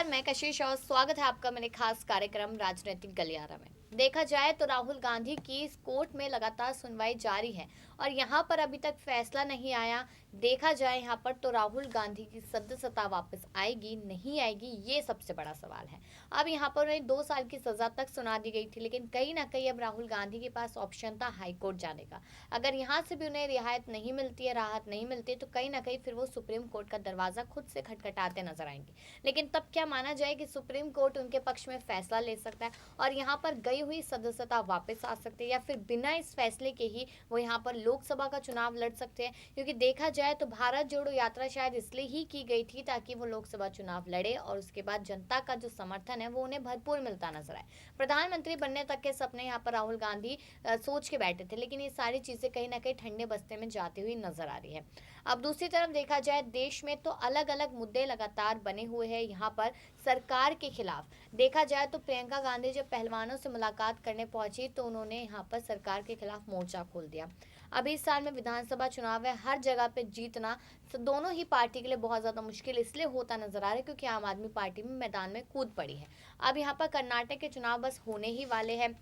मैं कशिश और स्वागत है आपका मेरे खास कार्यक्रम राजनीतिक गलियारा में। देखा जाए तो राहुल गांधी की इस कोर्ट में लगातार सुनवाई जारी है और यहाँ पर अभी तक फैसला नहीं आया। देखा जाए यहाँ पर तो राहुल गांधी की सदस्यता वापस आएगी नहीं आएगी, ये सबसे बड़ा सवाल है। अब यहाँ पर उन्हें 2 साल की सजा तक सुना दी गई थी, लेकिन कहीं ना कहीं अब राहुल गांधी के पास ऑप्शन था हाई कोर्ट जाने का। अगर यहाँ से भी उन्हें रियायत नहीं मिलती है, राहत नहीं मिलती है, तो कहीं ना कहीं फिर वो सुप्रीम कोर्ट का दरवाजा खुद से खटखटाते नजर आएंगे। लेकिन तब क्या माना जाए कि सुप्रीम कोर्ट उनके पक्ष में फैसला ले सकता है और यहाँ पर गई हुई सदस्यता वापस आ सकती है, या फिर बिना इस फैसले के ही वो यहाँ पर लोकसभा का चुनाव लड़ सकते हैं। क्योंकि देखा जाए तो भारत जोड़ो यात्रा शायद इसलिए ही की गई थी ताकि वो लोकसभा चुनाव लड़े और उसके बाद जनता का जो समर्थन है वो उन्हें भरपूर मिलता नजर आए। प्रधानमंत्री बनने तक के सपने यहाँ पर राहुल गांधी सोच के बैठे थे, लेकिन ये सारी चीजें कहीं ना कहीं ठंडे बस्ते में जाती हुई नजर आ रही है। अब दूसरी तरफ देखा जाए देश में तो अलग अलग मुद्दे लगातार बने हुए हैं यहाँ पर सरकार के खिलाफ। देखा जाए तो प्रियंका गांधी जब पहलवानों से मुलाकात करने पहुंची तो उन्होंने यहाँ पर सरकार के खिलाफ मोर्चा खोल दिया। अभी इस साल में विधानसभा चुनाव है, हर जगह पे जीतना दोनों ही पार्टी के लिए बहुत ज्यादा मुश्किल इसलिए होता नजर आ रहा है क्योंकि आम आदमी पार्टी में मैदान में कूद पड़ी है। अब यहाँ पर कर्नाटक के चुनाव बस होने ही वाले हैं।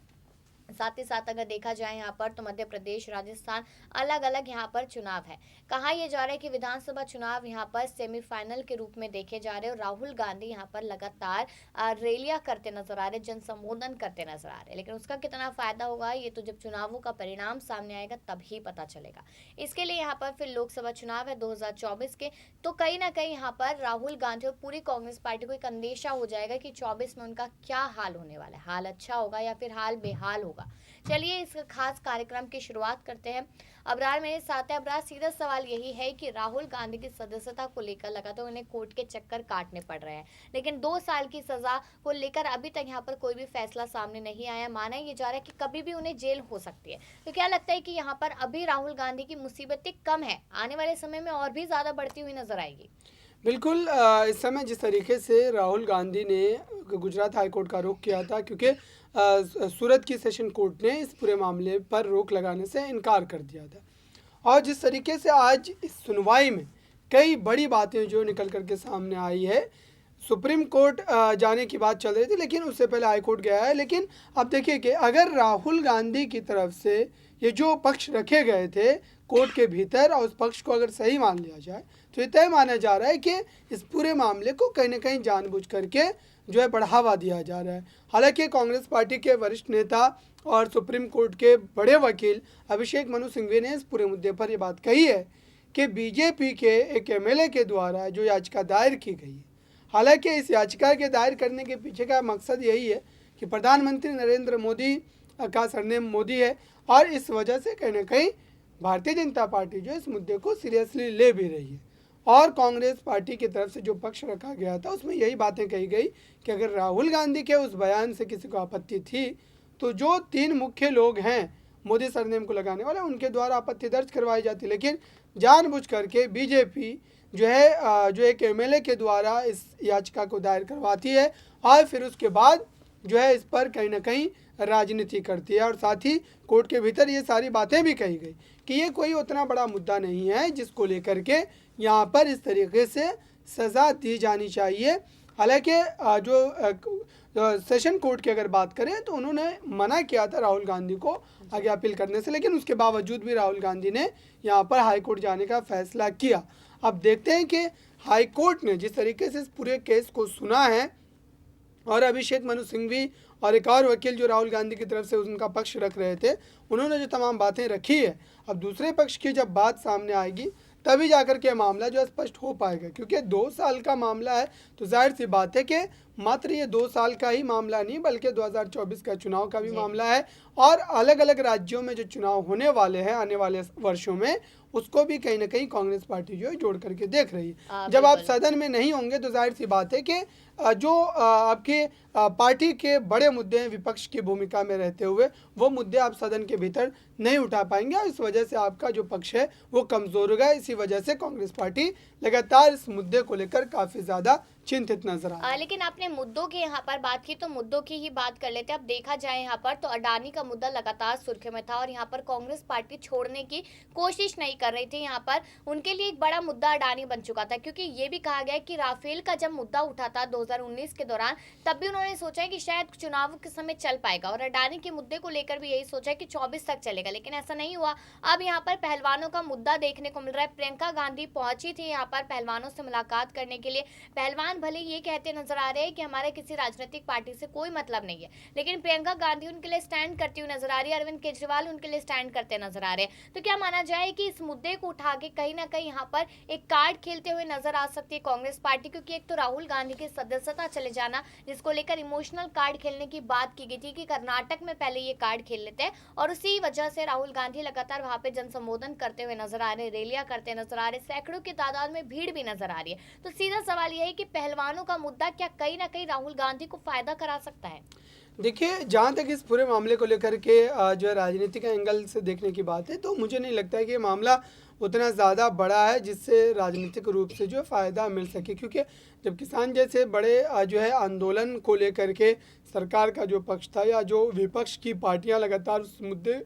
साथ ही साथ अगर देखा जाए यहाँ पर तो मध्य प्रदेश, राजस्थान अलग अलग यहाँ पर चुनाव है। कहा यह जा रहा है कि विधानसभा चुनाव यहाँ पर सेमीफाइनल के रूप में देखे जा रहे हैं और राहुल गांधी यहाँ पर लगातार रैलियां करते नजर आ रहे, जन संबोधन करते नजर आ रहे। लेकिन उसका कितना फायदा होगा ये तो जब चुनावों का परिणाम सामने आएगा तब ही पता चलेगा। इसके लिए यहाँ पर फिर लोकसभा चुनाव है 2024 के, तो कहीं ना कहीं यहाँ पर राहुल गांधी और पूरी कांग्रेस पार्टी को एक अंदेशा हो जाएगा कि 24 में उनका क्या हाल होने वाला है, हाल अच्छा होगा या फिर हाल बेहाल होगा। चलिए इस खास कार्यक्रम की शुरुआत करते हैं। अबरार मेरे साथ है। अबरार, सीधा सवाल यही है कि राहुल गांधी की सदस्यता को लेकर लगातार उन्हें कोर्ट के चक्कर काटने पड़ रहे हैं, लेकिन 2 साल की सजा को लेकर अभी तक यहाँ पर कोई भी फैसला सामने नहीं आया। माना ये जा रहा है कि कभी भी उन्हें जेल हो सकती है। तो क्या लगता है कि यहाँ पर अभी राहुल गांधी की मुसीबतें कम है, आने वाले समय में और भी ज्यादा बढ़ती हुई नजर आएगी? बिल्कुल। इस समय जिस तरीके से राहुल गांधी ने गुजरात हाई कोर्ट का रुख किया था, क्योंकि सूरत की सेशन कोर्ट ने इस पूरे मामले पर रोक लगाने से इनकार कर दिया था, और जिस तरीके से आज इस सुनवाई में कई बड़ी बातें जो निकल कर के सामने आई है। सुप्रीम कोर्ट जाने की बात चल रही थी, लेकिन उससे पहले हाई कोर्ट गया है। लेकिन अब देखिए कि अगर राहुल गांधी की तरफ से ये जो पक्ष रखे गए थे कोर्ट के भीतर और उस पक्ष को अगर सही मान लिया जाए तो ये तय माना जा रहा है कि इस पूरे मामले को कहीं ना कहीं जानबूझ करके जो है बढ़ावा दिया जा रहा है। हालांकि कांग्रेस पार्टी के वरिष्ठ नेता और सुप्रीम कोर्ट के बड़े वकील अभिषेक मनु सिंघवी ने इस पूरे मुद्दे पर ये बात कही है कि बीजेपी के एक एमएलए के द्वारा जो याचिका दायर की गई है, हालांकि इस याचिका के दायर करने के पीछे का मकसद यही है कि प्रधानमंत्री नरेंद्र मोदी का सरनेम मोदी है, और इस वजह से कहीं ना कहीं भारतीय जनता पार्टी जो इस मुद्दे को सीरियसली ले भी रही है। और कांग्रेस पार्टी की तरफ से जो पक्ष रखा गया था उसमें यही बातें कही गई कि अगर राहुल गांधी के उस बयान से किसी को आपत्ति थी तो जो 3 मुख्य लोग हैं मोदी सरनेम को लगाने वाले, उनके द्वारा आपत्ति दर्ज करवाई जाती। लेकिन जानबूझ करके बीजेपी जो है जो एक एमएलए के द्वारा इस याचिका को दायर करवाती है और फिर उसके बाद जो है इस पर कहीं ना कहीं राजनीति करती है। और साथ ही कोर्ट के भीतर ये सारी बातें भी कही गई कि ये कोई उतना बड़ा मुद्दा नहीं है जिसको लेकर के यहाँ पर इस तरीके से सज़ा दी जानी चाहिए। हालांकि जो सेशन कोर्ट की अगर बात करें तो उन्होंने मना किया था राहुल गांधी को आगे अपील करने से, लेकिन उसके बावजूद भी राहुल गांधी ने यहाँ पर हाई कोर्ट जाने का फैसला किया। अब देखते हैं कि हाई कोर्ट ने जिस तरीके से इस पूरे केस को सुना है, और अभिषेक मनु सिंघवी और एक और वकील जो राहुल गांधी की तरफ से उनका पक्ष रख रहे थे, उन्होंने जो तमाम बातें रखी है, अब दूसरे पक्ष की जब बात सामने आएगी तभी जाकर के मामला जो स्पष्ट हो पाएगा। क्योंकि 2 साल का मामला है तो जाहिर सी बात है कि मात्र ये 2 साल का ही मामला नहीं बल्कि 2024 का चुनाव का भी मामला है, और अलग अलग राज्यों में जो चुनाव होने वाले हैं आने वाले वर्षों में उसको भी कहीं ना कहीं कांग्रेस पार्टी जो है जोड़ करके देख रही है। जब आप सदन में नहीं होंगे तो जाहिर सी बात है कि जो आपके पार्टी के बड़े मुद्दे हैं विपक्ष की भूमिका में रहते हुए वो मुद्दे आप सदन के भीतर नहीं उठा पाएंगे, और इस वजह से आपका जो पक्ष है वो कमज़ोर होगा। इसी वजह से कांग्रेस पार्टी लगातार इस मुद्दे को लेकर काफ़ी ज़्यादा चिंतित नजर आ रहे हैं। लेकिन आपने मुद्दों की यहाँ पर बात की, तो मुद्दों की ही बात कर लेते हैं। अब देखा जाए यहाँ पर तो अडानी का मुद्दा लगातार सुर्खियों में था और यहाँ पर कांग्रेस पार्टी छोड़ने की कोशिश नहीं कर रही थी। यहाँ पर उनके लिए एक बड़ा मुद्दा अडानी बन चुका था, क्योंकि ये भी कहा गया कि राफेल का जब मुद्दा उठा था 2019 के दौरान, तब भी उन्होंने सोचा है कि शायद चुनाव के समय चल पाएगा और अडानी के मुद्दे को लेकर भी यही सोचा है कि 24 तक चलेगा, लेकिन ऐसा नहीं हुआ। अब यहाँ पर पहलवानों का मुद्दा देखने को मिल रहा है। प्रियंका गांधी पहुंची थी यहाँ पर पहलवानों से मुलाकात करने के लिए। पहलवान भले ये कहते नजर आ रहे हैं कि हमारे किसी राजनीतिक पार्टी से कोई मतलब नहीं है, लेकिन प्रियंका गांधी उनके लिए स्टैंड करती हुई नजर आ रही है, अरविंद केजरीवाल उनके लिए स्टैंड करते नजर आ रहे हैं। तो क्या माना जाए कि इस मुद्दे को उठा के कहीं ना कहीं यहाँ पर एक कार्ड खेलते हुए नजर आ सकती है कांग्रेस पार्टी, क्योंकि एक तो राहुल गांधी की सदस्यता चले जाना, जिसको लेकर इमोशनल कार्ड खेलने की बात की गई थी कि कर्नाटक में पहले ये कार्ड खेल लेते हैं, और उसी वजह से राहुल गांधी लगातार वहां पे जन संबोधन करते हुए नजर आ रहे, रैलियां करते नजर आ रहे, सैकड़ों की तादाद में भीड़ भी नजर आ रही है। तो सीधा सवाल यह है कि पहलवानों का मुद्दा क्या कहीं ना कहीं राहुल गांधी को फायदा करा सकता है? देखिए, जहाँ तक इस पूरे मामले को लेकर के जो है राजनीतिक एंगल से देखने की बात है, तो मुझे नहीं लगता है कि ये मामला उतना ज़्यादा बड़ा है जिससे राजनीतिक रूप से जो है फ़ायदा मिल सके, क्योंकि जब किसान जैसे बड़े जो है आंदोलन को लेकर के सरकार का जो पक्ष था या जो विपक्ष की पार्टियां लगातार उस मुद्दे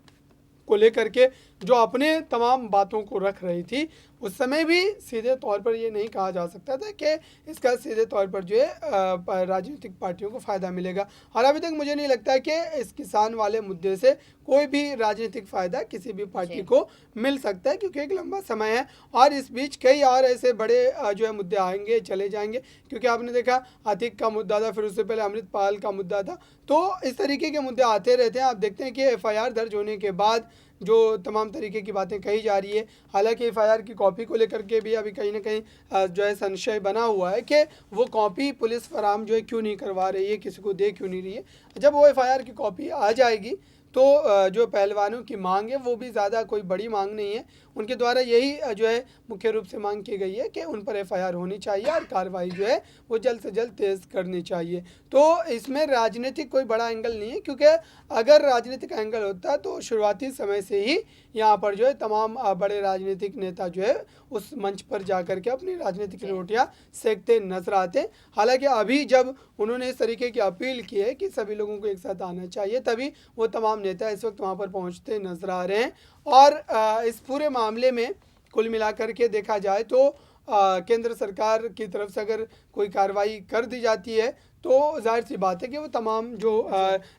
को लेकर के जो अपने तमाम बातों को रख रही थी, उस समय भी सीधे तौर पर ये नहीं कहा जा सकता था कि इसका सीधे तौर पर जो है राजनीतिक पार्टियों को फ़ायदा मिलेगा। और अभी तक मुझे नहीं लगता है कि इस किसान वाले मुद्दे से कोई भी राजनीतिक फ़ायदा किसी भी पार्टी को मिल सकता है, क्योंकि एक लंबा समय है और इस बीच कई और ऐसे बड़े जो है मुद्दे आएंगे चले जाएंगे। क्योंकि आपने देखा अतिक का मुद्दा था, फिर उससे पहले अमृतपाल का मुद्दा था, तो इस तरीके के मुद्दे आते रहते हैं। आप देखते हैं कि FIR दर्ज होने के बाद जो तमाम तरीके की बातें कही जा रही है, हालांकि FIR की कॉपी को लेकर के भी अभी कहीं ना कहीं जो है संशय बना हुआ है कि वो कॉपी पुलिस फराहम जो है क्यों नहीं करवा रही है, किसी को दे क्यों नहीं रही है। जब वो FIR की कॉपी आ जाएगी तो जो पहलवानों की मांग है वो भी ज़्यादा कोई बड़ी मांग नहीं है। उनके द्वारा यही जो है मुख्य रूप से मांग की गई है कि उन पर FIR होनी चाहिए और कार्रवाई जो है वो जल्द से जल्द तेज़ करनी चाहिए। तो इसमें राजनीतिक कोई बड़ा एंगल नहीं है, क्योंकि अगर राजनीतिक एंगल होता तो शुरुआती समय से ही यहाँ पर जो है तमाम बड़े राजनीतिक नेता जो है उस मंच पर जा कर के अपनी राजनीतिक रोटियां सेकते नजर आते। हालांकि अभी जब उन्होंने इस तरीके की अपील की है कि सभी लोगों को एक साथ आना चाहिए, तभी वो तमाम नेता इस वक्त वहाँ पर पहुँचते नजर आ रहे हैं। और इस पूरे मामले में कुल मिलाकर के देखा जाए तो केंद्र सरकार की तरफ से अगर कोई कार्रवाई कर दी जाती है तो जाहिर सी बात है कि वो तमाम जो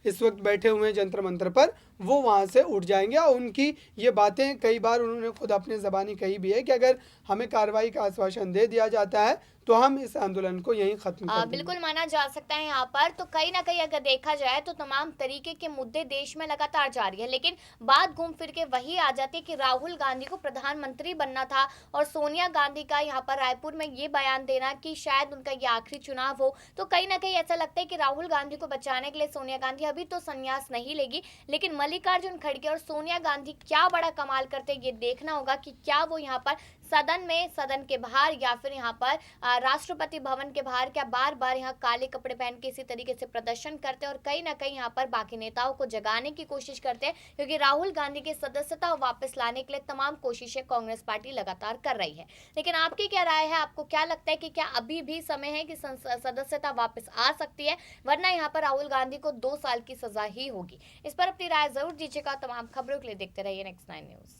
इस वक्त बैठे हुए हैं जंतर मंतर पर, वो वहाँ से उठ जाएंगे। और उनकी ये बातें कई बार उन्होंने खुद अपनी ज़बानी कही भी है कि अगर हमें कार्रवाई का आश्वासन दे दिया जाता है तो हम इस आंदोलन को यहीं खत्म कर देंगे। बिल्कुल माना जा सकता है यहाँ पर। तो कहीं ना कहीं अगर देखा जाए तो तमाम तरीके के मुद्दे देश में लगातार जारी है, लेकिन बात घूम फिर के वही आ जाती है कि राहुल गांधी को प्रधानमंत्री बनना था और सोनिया गांधी का यहाँ पर रायपुर में ये बयान देना कि शायद उनका ये आखिरी चुनाव हो। तो कहीं ना कहीं ऐसा लगता है कि राहुल गांधी को बचाने के लिए सोनिया गांधी अभी तो संन्यास नहीं लेगी, लेकिन मल्लिकार्जुन खड़गे और सोनिया गांधी क्या बड़ा कमाल करते हैं ये देखना होगा कि क्या वो यहाँ पर सदन में, सदन के बाहर या फिर यहाँ पर राष्ट्रपति भवन के बाहर क्या बार बार यहाँ काले कपड़े पहन के इसी तरीके से प्रदर्शन करते हैं और कहीं ना कहीं यहाँ पर बाकी नेताओं को जगाने की कोशिश करते हैं, क्योंकि राहुल गांधी की सदस्यता वापस लाने के लिए तमाम कोशिशें कांग्रेस पार्टी लगातार कर रही है। लेकिन आपकी क्या राय है? आपको क्या लगता है कि क्या अभी भी समय है कि सदस्यता वापस आ सकती है, वरना यहाँ पर राहुल गांधी को 2 साल की सजा ही होगी? इस पर अपनी राय जरूर दीजिएगा। तमाम खबरों के लिए देखते रहिए नेक्स्ट 9 न्यूज।